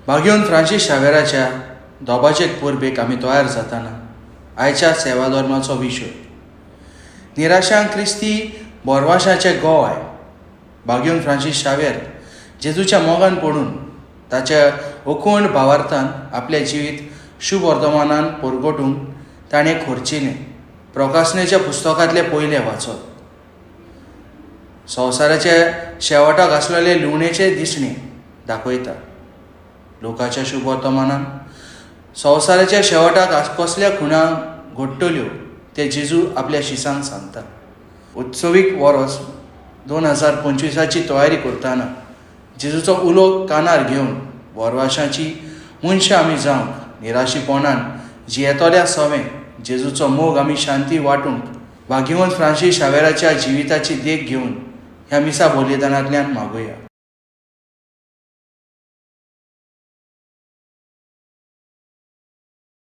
भाग्यवन Francis शावेराच्या दोबाचे परबेक आमी तयार जाताना आयच्या सेवा धर्माचो विशय निराशांक क्रिस्ती बोरवाशाचें गोवाय. भाग्यवन फ्रांसीस शावेर जेजूच्या मोगान पडून ताच्या अखंड भावार्थान आपलें जिवीत शुभ वर्तमानान परगटूंक ताणें खर्चिलें. प्रकाशनेच्या पुस्तकांतलें पयलें वाचप. संवसाराच्या शेवटाक आसलेले लुणेचे दिसणे दाखयता. लोकाच्या शुभ वर्तमानान संवसाराच्या शेवटाक कसल्या खुणाक घडटल्यो ते जेजू आपल्या शिसांक सांगता. उत्सवीक वर्स 2025ची तयारी करतना जेजूचो उलो कानार घेवन बोरवाशांची मनशां आमी जावंक निराशीपणान जियेतल्या सवें जेजूचो मोग आमी शांती वांटूंक भाग्यवन फ्रांसीस शावेराच्या जिविताची देख घेवन ह्या मिसा बलिदानांतल्यान मागुया.